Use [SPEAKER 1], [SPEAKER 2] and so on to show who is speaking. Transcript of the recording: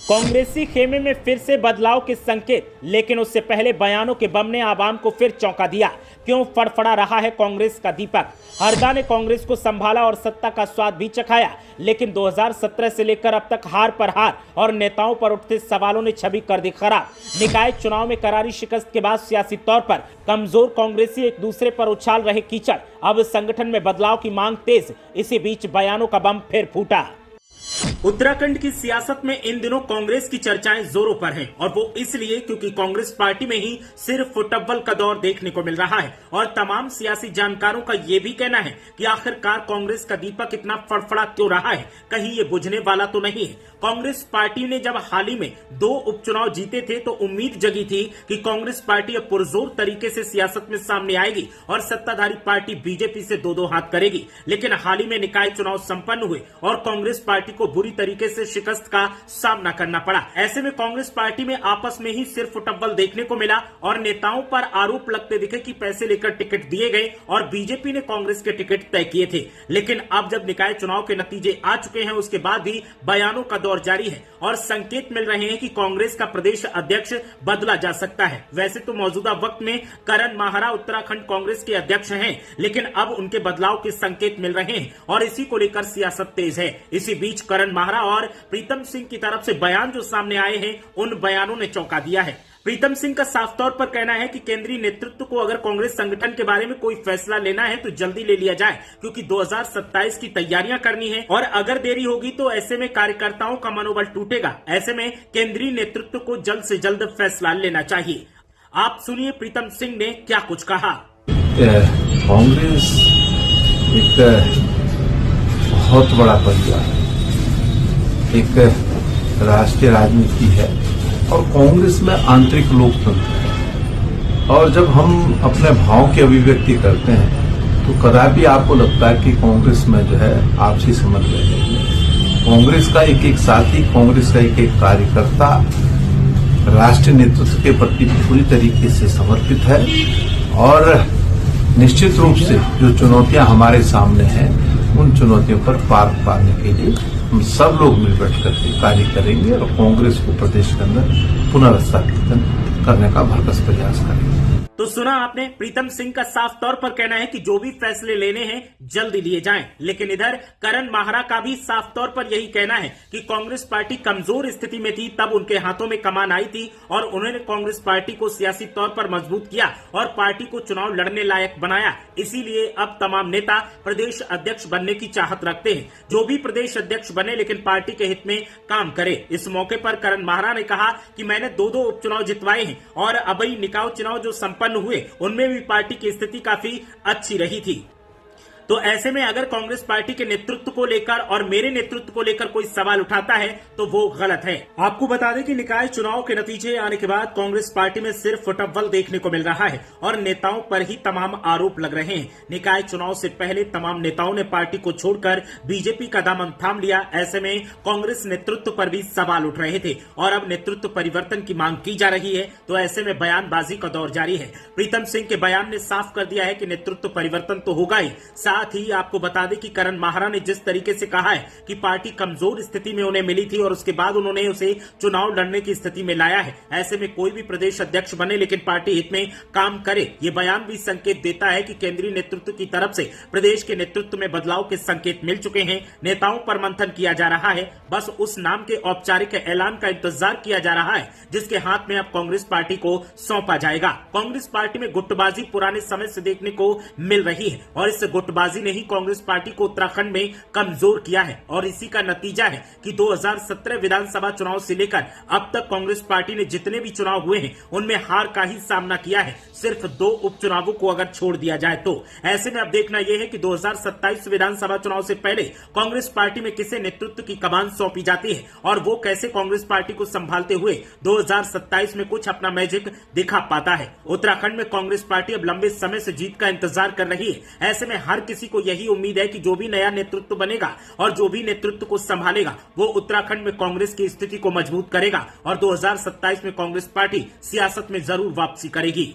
[SPEAKER 1] कांग्रेसी खेमे में फिर से बदलाव के संकेत, लेकिन उससे पहले बयानों के बम ने आवाम को फिर चौंका दिया। क्यों फड़फड़ा रहा है कांग्रेस का दीपक? हरदा ने कांग्रेस को संभाला और सत्ता का स्वाद भी चखाया, लेकिन 2017 से लेकर अब तक हार पर हार और नेताओं पर उठते सवालों ने छवि कर दी खराब। निकाय चुनाव में करारी शिकस्त के बाद सियासी तौर पर कमजोर कांग्रेसी एक दूसरे पर उछाल रहे कीचड़। अब संगठन में बदलाव की मांग तेज, इसी बीच बयानों का बम फिर फूटा। उत्तराखंड की सियासत में इन दिनों कांग्रेस की चर्चाएं जोरों पर हैं और वो इसलिए क्योंकि कांग्रेस पार्टी में ही सिर्फ फुटबॉल का दौर देखने को मिल रहा है और तमाम सियासी जानकारों का ये भी कहना है कि आखिरकार कांग्रेस का दीपक इतना फड़फड़ा क्यों रहा है, कहीं ये बुझने वाला तो नहीं है। कांग्रेस पार्टी ने जब हाल ही में 2 उपचुनाव जीते थे तो उम्मीद जगी थी कि कांग्रेस पार्टी अब पुरजोर तरीके से सियासत में सामने आएगी और सत्ताधारी पार्टी बीजेपी से दो हाथ करेगी, लेकिन हाल ही में निकाय चुनाव संपन्न हुए और कांग्रेस पार्टी को बुरी तरीके से शिकस्त का सामना करना पड़ा। ऐसे में कांग्रेस पार्टी में आपस में ही सिर्फ फुटबॉल देखने को मिला और नेताओं पर आरोप लगते दिखे कि पैसे लेकर टिकट दिए गए और बीजेपी ने कांग्रेस के टिकट तय किए थे। लेकिन अब जब निकाय चुनाव के नतीजे आ चुके हैं, उसके बाद भी बयानों का दौर जारी है और संकेत मिल रहे हैं कि कांग्रेस का प्रदेश अध्यक्ष बदला जा सकता है। वैसे तो मौजूदा वक्त में करण माहरा उत्तराखंड कांग्रेस के अध्यक्ष हैं, लेकिन अब उनके बदलाव के संकेत मिल रहे हैं और इसी को लेकर सियासत तेज है। इसी बीच करण माहरा और प्रीतम सिंह की तरफ से बयान जो सामने आए हैं, उन बयानों ने चौंका दिया है। प्रीतम सिंह का साफ तौर पर कहना है कि केंद्रीय नेतृत्व को अगर कांग्रेस संगठन के बारे में कोई फैसला लेना है तो जल्दी ले लिया जाए, क्योंकि 2027 की तैयारियां करनी है और अगर देरी होगी तो ऐसे में कार्यकर्ताओं का मनोबल टूटेगा। ऐसे में केंद्रीय नेतृत्व को जल्द से जल्द फैसला लेना चाहिए। आप सुनिए प्रीतम सिंह ने क्या कुछ कहा।
[SPEAKER 2] कांग्रेस एक बहुत बड़ा परिवार है, एक राष्ट्रीय राजनीति है और कांग्रेस में आंतरिक लोकतंत्र है। और जब हम अपने भाव की अभिव्यक्ति करते हैं तो कदापि आपको लगता है कि कांग्रेस में जो है आपसी समन्वय नहीं है। कांग्रेस का एक एक साथी, कांग्रेस का एक एक कार्यकर्ता राष्ट्रीय नेतृत्व के प्रति पूरी तरीके से समर्पित है और निश्चित रूप से जो चुनौतियां हमारे सामने हैं, उन चुनौतियों पर पार पाने के लिए हम सब लोग मिलकर करके कार्य करेंगे और कांग्रेस को प्रदेश के अंदर पुनर्स्थापित करने का भरसक प्रयास करेंगे।
[SPEAKER 1] तो सुना आपने, प्रीतम सिंह का साफ तौर पर कहना है कि जो भी फैसले लेने हैं जल्दी लिए जाएं। लेकिन इधर करण माहरा का भी साफ तौर पर यही कहना है कि कांग्रेस पार्टी कमजोर स्थिति में थी, तब उनके हाथों में कमान आई थी और उन्होंने कांग्रेस पार्टी को सियासी तौर पर मजबूत किया और पार्टी को चुनाव लड़ने लायक बनाया। इसीलिए अब तमाम नेता प्रदेश अध्यक्ष बनने की चाहत रखते हैं। जो भी प्रदेश अध्यक्ष बने लेकिन पार्टी के हित में काम करे। इस मौके पर करण माहरा ने कहा कि मैंने 2 उपचुनाव जितवाए हैं और अभी निकाय चुनाव जो संपन्न हुए उनमें भी पार्टी की स्थिति काफी अच्छी रही थी। तो ऐसे में अगर कांग्रेस पार्टी के नेतृत्व को लेकर और मेरे नेतृत्व को लेकर कोई सवाल उठाता है तो वो गलत है। आपको बता दें कि निकाय चुनाव के नतीजे आने के बाद कांग्रेस पार्टी में सिर्फ फुटबॉल देखने को मिल रहा है और नेताओं पर ही तमाम आरोप लग रहे हैं। निकाय चुनाव से पहले तमाम नेताओं ने पार्टी को छोड़कर बीजेपी का दामन थाम लिया। ऐसे में कांग्रेस नेतृत्व पर भी सवाल उठ रहे थे और अब नेतृत्व परिवर्तन की मांग की जा रही है। तो ऐसे में बयानबाजी का दौर जारी है। प्रीतम सिंह के बयान ने साफ कर दिया है कि नेतृत्व परिवर्तन तो होगा ही, साथ ही आपको बता दें कि करण माहरा ने जिस तरीके से कहा है कि पार्टी कमजोर स्थिति में उन्हें मिली थी और उसके बाद उन्होंने उसे चुनाव लड़ने की स्थिति में लाया है। ऐसे में कोई भी प्रदेश अध्यक्ष बने लेकिन पार्टी हित में काम करे। ये बयान भी संकेत देता है कि केंद्रीय नेतृत्व की तरफ से प्रदेश के नेतृत्व में बदलाव के संकेत मिल चुके हैं। नेताओं पर मंथन किया जा रहा है, बस उस नाम के औपचारिक ऐलान का इंतजार किया जा रहा है जिसके हाथ में अब कांग्रेस पार्टी को सौंपा जाएगा। कांग्रेस पार्टी में गुटबाजी पुराने समय से देखने को मिल रही है और इस गुटबाजी ने कांग्रेस पार्टी को उत्तराखंड में कमजोर किया है और इसी का नतीजा है कि 2017 विधानसभा चुनाव से लेकर अब तक कांग्रेस पार्टी ने जितने भी चुनाव हुए हैं उनमें हार का ही सामना किया है, सिर्फ 2 उपचुनावों को अगर छोड़ दिया जाए तो। ऐसे में अब देखना यह है कि 2027 विधानसभा चुनाव से पहले कांग्रेस पार्टी में किसे नेतृत्व की कमान सौंपी जाती है और वो कैसे कांग्रेस पार्टी को संभालते हुए 2027 में कुछ अपना मैजिक दिखा पाता है। उत्तराखंड में कांग्रेस पार्टी अब लंबे समय से जीत का इंतजार कर रही है। ऐसे में हर किसी को यही उम्मीद है कि जो भी नया नेतृत्व बनेगा और जो भी नेतृत्व को संभालेगा वो उत्तराखंड में कांग्रेस की स्थिति को मजबूत करेगा और 2027 में कांग्रेस पार्टी सियासत में जरूर वापसी करेगी।